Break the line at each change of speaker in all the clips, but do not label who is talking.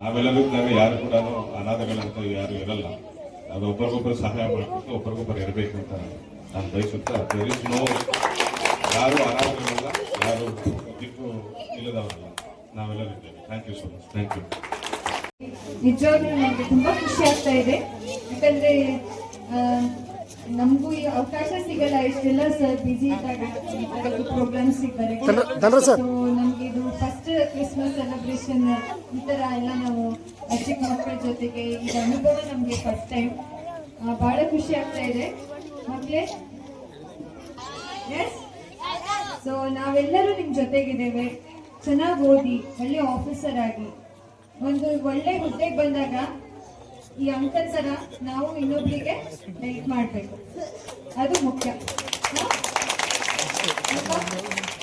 ನಾವೆಲ್ಲರಿದ್ದಾಗ ಯಾರು ಕೂಡ ಅನಾಥಗಳಂತ ಯಾರು ಇರಲ್ಲ. ಅದು ಒಬ್ಬರಿಗೊಬ್ಬರು ಸಹಾಯ ಮಾಡ್ಕೊಂಡು ಒಬ್ಬರಿಗೊಬ್ಬರು ಇರಬೇಕು ಅಂತ ನಾನು ಬಯಸುತ್ತಾ, ಯಾರು ಅನಾಥಗಳಲ್ಲ, ಯಾರು ದಿಕ್ಕು ಇಲ್ಲದವರಲ್ಲ, ನಾವೆಲ್ಲರೂ ಇದ್ದೇವೆ. Thank you so much. Thank you.
ನಿಜವಾಗ್ಲೂ ನನಗೆ ತುಂಬಾ ಖುಷಿ ಆಗ್ತಾ ಇದೆ. ಯಾಕಂದ್ರೆ ನಮಗೂ ಈ ಅವಕಾಶ ಸಿಗಲ್ಲ. ಇಷ್ಟೆಲ್ಲ ಸರ್ ಬಿಸಿ ಇದ್ದಾಗ ಪ್ರೋಗ್ರಾಮ್ಸ್ ಸಿಗ್ತಾರೆ. ನಮ್ಗೆ ಇದು ಫಸ್ಟ್ ಕ್ರಿಸ್ಮಸ್ ಸೆಲೆಬ್ರೇಷನ್ ಈ ತರ ಎಲ್ಲ ನಾವು ಚಿಕ್ಕ ಮಕ್ಕಳ ಜೊತೆಗೆ ಇದು ಅನುಭವ ನಮ್ಗೆ ಫಸ್ಟ್ ಟೈಮ್. ಬಹಳ ಖುಷಿ ಆಗ್ತಾ ಇದೆ ಮಕ್ಕಳೇ. ಎಸ್, ಸೊ ನಾವೆಲ್ಲರೂ ನಿಮ್ ಜೊತೆಗಿದ್ದೇವೆ. ಚೆನ್ನಾಗಿ ಓದಿ ಒಳ್ಳೆ ಆಫೀಸರ್ ಆಗಿ ಒಂದು ಒಳ್ಳೆ ಹುದ್ದೆಗೆ ಬಂದಾಗ ಈ ಅಂಕಲ್ ತರ ನಾವು ಇನ್ನೊಬ್ರಿಗೆ ಹೆಲ್ಪ್ ಮಾಡ್ಬೇಕು, ಅದು ಮುಖ್ಯ.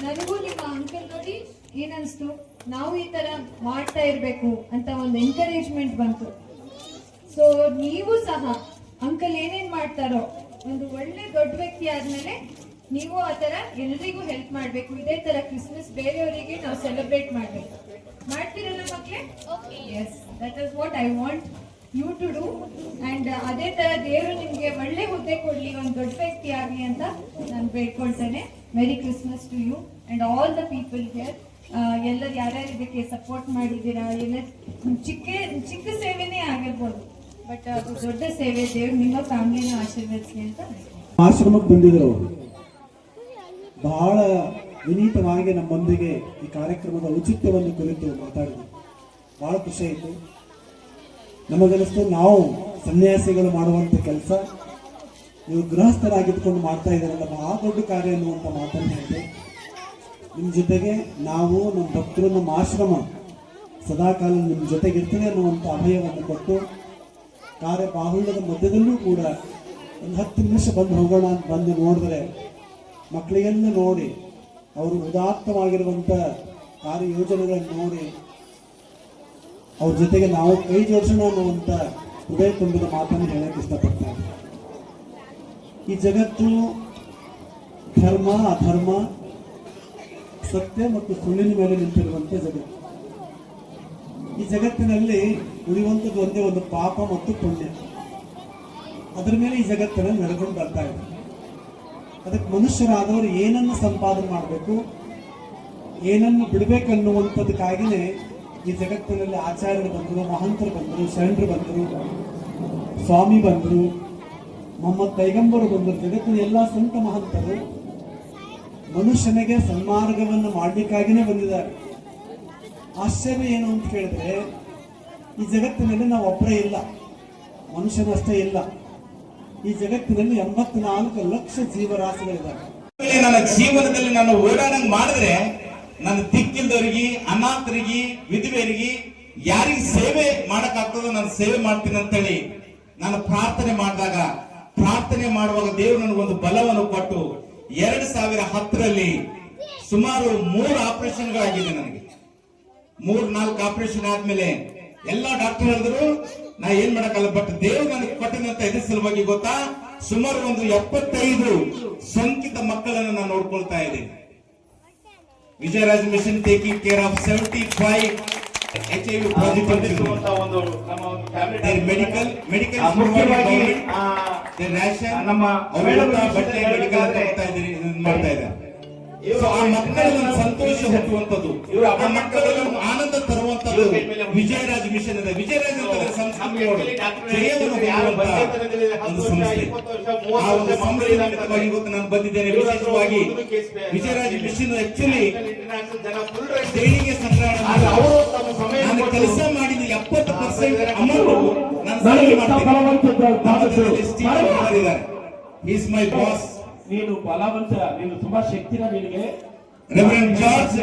ನನಗೂ ನಿಮ್ಮ ಅಂಕಲ್ ನೋಡಿ ಏನನ್ಸ್ತು, ನಾವು ಈ ತರ ಮಾಡ್ತಾ ಇರ್ಬೇಕು ಅಂತ ಒಂದು ಎನ್ಕರೇಜ್ಮೆಂಟ್ ಬಂತು. ಸೊ ನೀವು ಸಹ ಅಂಕಲ್ ಏನೇನ್ ಮಾಡ್ತಾರೋ ಒಂದು ಒಳ್ಳೆ ದೊಡ್ಡ ವ್ಯಕ್ತಿ ಆದ್ಮೇಲೆ ನೀವು ಆ ತರ ಎಲ್ರಿಗೂ ಹೆಲ್ಪ್ ಮಾಡ್ಬೇಕು. ಇದೇ ತರ ಕ್ರಿಸ್ಮಸ್ ಬೇರೆಯವರಿಗೆ ನಾವು ಸೆಲೆಬ್ರೇಟ್ ಮಾಡ್ಬೇಕು. ಮಾಡ್ತೀರಲ್ಲ ಮಕ್ಳೇ? Yes, that is what I want you to do. And ಅದೇ ತರ ದೇವರು ನಿಮ್ಗೆ ಒಳ್ಳೆ ಹುದ್ದೆ ಕೊಡ್ಲಿ, ಒಂದು ದೊಡ್ಡ ವ್ಯಕ್ತಿ ಆಗ್ಲಿ ಅಂತ ನಾನು ಬೇಡ್ಕೊಳ್ತೇನೆ. Merry Christmas to you and all the people here. ಎಲ್ಲರೂ ಯಾರ್ಯಾರು ಇದಕ್ಕೆ ಸಪೋರ್ಟ್ ಮಾಡಿದ್ದೀರಾ, ಎಲ್ಲ ಚಿಕ್ಕ ಸೇವೆನೇ ಆಗಿರ್ಬೋದು, ಬಟ್ ಅದು ದೊಡ್ಡ ಸೇವೆ. ದೇವ್ರು ನಿಮ್ಮ ಫ್ಯಾಮಿಲಿನ ಆಶೀರ್ವದಿಸಲಿ ಅಂತ
ಆಶ್ರಮಕ್ಕೆ ಬಂದಿದ್ರು. ಬಹಳ ವಿನೀತವಾಗಿ ನಮ್ಮೊಂದಿಗೆ ಈ ಕಾರ್ಯಕ್ರಮದ ಔಚಿತ್ಯವನ್ನು ಕುರಿತು ಮಾತಾಡಿದ್ರು. ಬಹಳ ಖುಷಿ ಆಯಿತು. ನಮಗನಿಸ್ತು ನಾವು ಸನ್ಯಾಸಿಗಳು ಮಾಡುವಂಥ ಕೆಲಸ ನೀವು ಗೃಹಸ್ಥರಾಗಿದ್ದುಕೊಂಡು ಮಾಡ್ತಾ ಇದ್ದಾರಲ್ಲ, ಬಹಳ ದೊಡ್ಡ ಕಾರ್ಯ ಅನ್ನುವಂಥ ಮಾತನ್ನು ಹೇಳಿದೆ. ನಿಮ್ಮ ಜೊತೆಗೆ ನಾವು, ನಮ್ಮ ಭಕ್ತರು, ನಮ್ಮ ಆಶ್ರಮ ಸದಾಕಾಲ ನಿಮ್ಮ ಜೊತೆಗಿರ್ತದೆ ಅನ್ನುವಂಥ ಅಭಯವನ್ನು ಕೊಟ್ಟು ಕಾರ್ಯ ಬಾಹುಳ್ಯದ ಮಧ್ಯದಲ್ಲೂ ಕೂಡ ಒಂದು 10 ನಿಮಿಷ ಬಂದು ಹೋಗೋಣ ಅಂತ ಬಂದು ನೋಡಿದ್ರೆ ಮಕ್ಕಳಿಗೆಲ್ಲ ನೋಡಿ ಅವರು ಉದಾತ್ತವಾಗಿರುವಂಥ ಕಾರ್ಯಯೋಜನೆಗಳನ್ನು ನೋಡಿ ಅವ್ರ ಜೊತೆಗೆ ನಾವು ಕೈ ಜೋಡಿಸೋಣ ಅನ್ನುವಂಥ ಹೃದಯ ತುಂಬಿದ ಮಾತನ್ನು ಹೇಳಕ್ಕೆ ಇಷ್ಟಪಡ್ತಾರೆ. ಈ ಜಗತ್ತು ಧರ್ಮ ಅಧರ್ಮ, ಸತ್ಯ ಮತ್ತು ಸುಳ್ಳಿನ ಮೇಲೆ ನಿಂತಿರುವಂಥ ಜಗತ್ತು. ಈ ಜಗತ್ತಿನಲ್ಲಿ ಉಳಿಯುವಂಥದ್ದು ಒಂದೇ ಒಂದು ಪಾಪ ಮತ್ತು ಪುಣ್ಯ. ಅದರ ಮೇಲೆ ಈ ಜಗತ್ತಿನಲ್ಲಿ ನಡೆದುಕೊಂಡು ಬರ್ತಾ ಇದೆ. ಅದಕ್ಕೆ ಮನುಷ್ಯರಾದವರು ಏನನ್ನು ಸಂಪಾದನೆ ಮಾಡಬೇಕು, ಏನನ್ನು ಬಿಡಬೇಕನ್ನುವಂಥದ್ದಕ್ಕಾಗಿಯೇ ಈ ಜಗತ್ತಿನಲ್ಲಿ ಆಚಾರ್ಯರು ಬಂದರು, ಮಹಂತರು ಬಂದರು, ಶರಣರು ಬಂದರು, ಸ್ವಾಮಿ ಬಂದರು, ಮೊಹಮ್ಮದ್ ಪೈಗಂಬರು ಬಂದರು. ಜಗತ್ತಿನ ಎಲ್ಲ ಸಂತ ಮಹಂತರು ಮನುಷ್ಯನಿಗೆ ಸನ್ಮಾರ್ಗವನ್ನು ಮಾಡಲಿಕ್ಕಾಗಿಯೇ ಬಂದಿದ್ದಾರೆ. ಆಶ್ಚರ್ಯ ಏನು ಅಂತ ಕೇಳಿದ್ರೆ, ಈ ಜಗತ್ತಿನಲ್ಲಿ ನಾವು ಒಬ್ಬರೇ ಇಲ್ಲ, ಮನುಷ್ಯನಷ್ಟೇ ಇಲ್ಲ. ಈ ಜಗತ್ತಿನಲ್ಲಿ 84 ಲಕ್ಷ ಜೀವರಾಶಿಗಳಿದ್ದಾರೆ.
ನನ್ನ ಜೀವನದಲ್ಲಿ ನಾನು ಓಡಾಡಂಗ್ ಮಾಡಿದ್ರೆ ನನ್ನ ದಿಕ್ಕಿಲ್ದವರಿಗೆ, ಅನಾಥರಿಗೆ, ವಿಧವೆಯರಿಗೆ ಯಾರಿಗೆ ಸೇವೆ ಮಾಡಕ್ಕಾಗ್ತದೋ ನಾನು ಸೇವೆ ಮಾಡ್ತೀನಿ ಅಂತೇಳಿ ನಾನು ಪ್ರಾರ್ಥನೆ ಮಾಡುವಾಗ ದೇವರು ನನಗೊಂದು ಬಲವನ್ನು ಕೊಟ್ಟು 2010ರಲ್ಲಿ ಸುಮಾರು 3 ಆಪರೇಷನ್ಗಳಾಗಿದೆ. ನನಗೆ 3-4 ಆಪರೇಷನ್ ಆದ್ಮೇಲೆ ಎಲ್ಲ ಡಾಕ್ಟರ್ ಹೇಳಿದ್ರು ನಾ ಏನ್ ಮಾಡಕ್ಕಲ್ಲ, ಬಟ್ ದೇವ್ರು ನನಗೆ ಕೊಟ್ಟಿದಂತ ಇದ್ರ ಸಲುವಾಗಿ ಗೊತ್ತಾ, ಸುಮಾರು ಒಂದು 75 ಸೋಂಕಿತ ಮಕ್ಕಳನ್ನು ನಾನು ನೋಡ್ಕೊಳ್ತಾ ಇದ್ದೀನಿ. Vijayaraj mission taking care of 75 HIV positive medical ನಮ್ಮ ಬಟ್ಟೆ ಮೆಡಿಕಲ್ ಮಾಡ್ತಾ ಇದ್ದಾರೆ. ಆ ಮಕ್ಕಳಲ್ಲಿ ಸಂತೋಷ ಹುಟ್ಟುವಂಥದ್ದು, ಆ ಮಕ್ಕಳಲ್ಲಿ ಆನಂದ ತರುವಂಥದ್ದು ವಿಜಯರಾಜ್ ಮಿಷನ್ ಇದೆ. ವಿಜಯರಾಜ್ ಇವತ್ತು ನಾನು ಬಂದಿದ್ದೇನೆ. ವಿಶೇಷವಾಗಿ ವಿಜಯರಾಜ್ ಮಿಷನ್ ಆಕ್ಚುಲಿ ದೇಣಿಗೆ ಸಂಗ್ರಹಣ ನಾನು ಕೆಲಸ ಮಾಡಿದ 70% ಅಮೌಂಟ್ ನಾನು ಈಸ್ ಮೈ ಬಾಸ್.
ನೀನು ಬಲವಂತ, ನೀನು ತುಂಬಾ ಶಕ್ತಿನ ನಿನಗೆ.
ರೆವರೆಂಡ್ ಜಾರ್ಜ್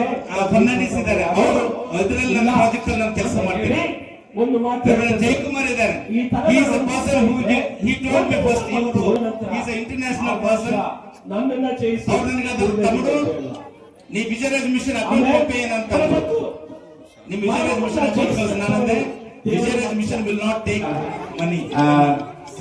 ಫರ್ನಾಂಡಿಸ್ ಇದ್ದಾರೆ, ಅವರು ಅದರಲ್ಲಿ ನನ್ನ ಪ್ರಾಜೆಕ್ಟ್ ಅಲ್ಲಿ ನಾನು ಕೆಲಸ ಮಾಡ್ತೀನಿ.
ಒಂದು ಮಾತು,
ರೆವರೆಂಡ್ ಜಯಕುಮಾರ್ ಇದ್ದಾರೆ. he is a person who he told me first he is an international person.
ನನ್ನನ್ನ ಜಯಿಸಿ
ಅವರು ನನಗೆ ಅದರ ತಮಿಳು ನೀ ವಿಜಯರಾಜ್ ಮಿಷನ್ ಅಕೌಂಟ್ ಪೇ ಅಂತ ನಿಮ್ಮ ವಿಜಯರಾಜ್ ಮಿಷನ್ ಅಕೌಂಟ್ ನಾನಂದೆ Vijayraj mission will not take money.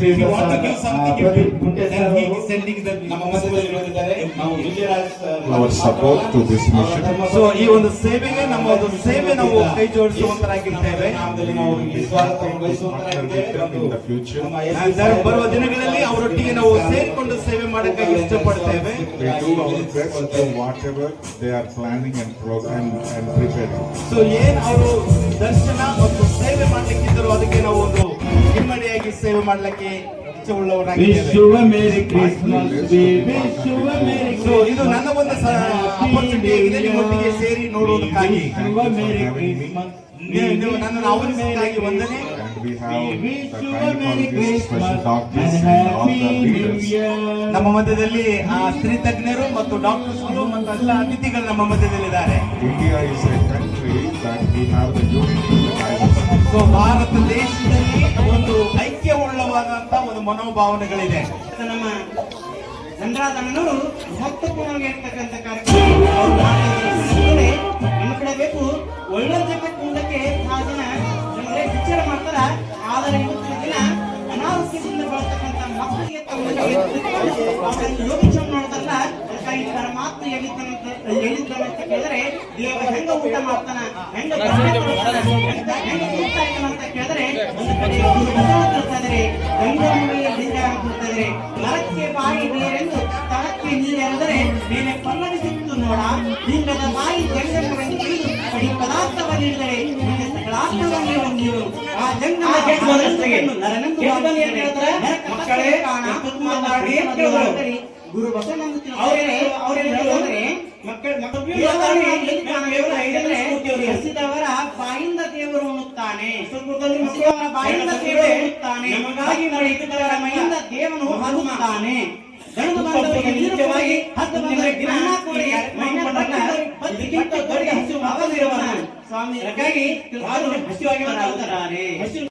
If you want to give something, you give. Then he is sending the ನಮ್ಮ ಮಧ್ಯದಲ್ಲಿ ಬಂದಿದ್ದಾರೆ. ನಾವು Vijayraj
Our support to this mission.
So ಈ ಒಂದು ಸೇವೆಗೆ ನಮ್ಮ ಒಂದು ಸೇವೆ ನಾವು ಕೈ ಜೋಡಿಸುವಂತರಾಗಿರ್ತೇವೆ. ನಾವು ನಿಸ್ವಾರ್ಥ ವಹಿಸುವಂತರಾಗಿದ್ದೇವೆ.
In the future,
ಬರುವ ದಿನಗಳಲ್ಲಿ ಅವರೊಟ್ಟಿಗೆ ನಾವು ಸೇರಿಕೊಂಡು ಸೇವೆ ಮಾಡಕ್ಕೆ ಇಷ್ಟಪಡ್ತೇವೆ.
we do our best to whatever they are planning and preparing.
So ಏನ್ ಅವರು ದರ್ಶನ ಮತ್ತು ಸೇವೆ ಮಾಡ್ಲಿಕ್ಕಿದ್ದರು ಅದಕ್ಕೆ ನಾವು ಒಂದು ಹಿಮ್ಮಡಿಯಾಗಿ ಸೇವೆ ಮಾಡ್ಲಿಕ್ಕೆ ಇಚ್ಛೆ ಉಳ್ಳವರಾಗಿದ್ದೇವೆ. ಸೊ ಇದು ನನ್ನ ಒಂದು ಅಪರ್ಚುನಿಟಿ ಆಗಿದೆ ನಿಮ್ಮೊಟ್ಟಿಗೆ ಸೇರಿ ನೋಡುವುದಕ್ಕಾಗಿ. ನೀವು ನನ್ನನ್ನು ಆಹ್ವಾನಿಸಿದ್ದಕ್ಕಾಗಿ ವಂದನೆ.
And we have the gynecologists, special doctors, and all the leaders.
ನಮ್ಮ ಮಧ್ಯದಲ್ಲಿ ಸ್ತ್ರೀ ತಜ್ಞರು ಮತ್ತು ಡಾಕ್ಟರ್ಸ್ಗಳು ಮತ್ತು ಎಲ್ಲ ಅತಿಥಿಗಳು ನಮ್ಮ ಮಧ್ಯದಲ್ಲಿದ್ದಾರೆ.
India is a country that we have the unity.
So Bharat ದೇಶದಲ್ಲಿ ಒಂದು ಐಕ್ಯವುಳ್ಳವಾದಂತ ಒಂದು ಮನೋಭಾವನೆಗಳಿದೆ.
ನಮ್ಮ ಚಂದ್ರಾದಣ್ಣನವರು ಮಹತ್ವಪೂರ್ಣವಾಗಿ ಇರ್ತಕ್ಕಂಥ ಕಾರ್ಯಕ್ರಮ ಅವ್ರು ಮಾಡಿದ್ರೆ ನಮ್ಮ ಕಡೆ ಬೇಕು ಒಳ್ಳೆ ಕುಂಡಕ್ಕೆ ಆ ಜನ ಜನರೇ ವಿಚಾರ ಮಾಡ್ತಾರ. ಆದರೆ ಇವತ್ತಿನ ದಿನ ಅನಾರೋಗ್ಯದಿಂದ ಬಳಸ್ತಕ್ಕಂಥ ಮಕ್ಕಳಿಗೆ ಯೋಗ ನೋಡೋದಲ್ಲ. ಅದಕ್ಕಾಗಿ ಪರಮಾತ್ಮ ಹೇಳಿದ್ದಾನಂತ ಕೇಳಿದ್ರೆ ದೇವ ಹೆಂಗ ಊಟ ಮಾಡ್ತಾನ, ಹೆಂಗ ಹೆಂಗ ಕೂಡ್ತಾ ಇದ್ದಾನ ಅಂತ ಕೇಳಿದ್ರೆ ಒಂದು ಕಡೆ ಕೇಳ್ತಾ ಇದಾರೆ, ಗಂಗಾಮೂಲಿಯ ಲಿಂಗ ಅಂತ ಇದ್ದಾರೆ. ಮರಕ್ಕೆ ಬಾಯಿ ನೀರೆಂದು ತಳಕ್ಕೆ ನೀರೆಂದರೆ ಮೇಲೆ ಪಲ್ಲವಿಸಿತ್ತು ನೋಡ, ಲಿಂಗದ ಬಾಯಿ ಜಂಗಮವೆಂದು ತಿಳಿದು ಕಡಿ ಪದಾರ್ಥವನ್ನಿಡಿದರೆ ನಿಮಗೆ ಸಕಲಾರ್ಥವನ್ನೇ ಹೊಂದಿರು. ಆ ಜಂಗಮ ಗುರು ಬಸವನಂದ ಹಸಿದವರ ಬಾಯಿಂದ ದೇವರು ಉಣ್ಣುತ್ತಾನೆ, ಬಾಯಿಂದ ದೇವರು ಉಣ್ಣುತ್ತಾನೆ, ಮೈಯಿಂದ ದೇವನು ಹರುತ್ತಾನೆ. ಗಂಡು ಬಂದವರಿಗೆ ನಿಜವಾಗಿ 10 ಮಂದಿಗೆ ಅನ್ನ ಕೊಡಿ, ಅದಕ್ಕಿಂತ ದೊಡ್ಡ ಹಸಿವು ಮಗನಿರುವನು. ಸ್ವಾಮಿ ಹಸಿವಾಗಿ ಮಾತಾಡುತ್ತಾರೆ.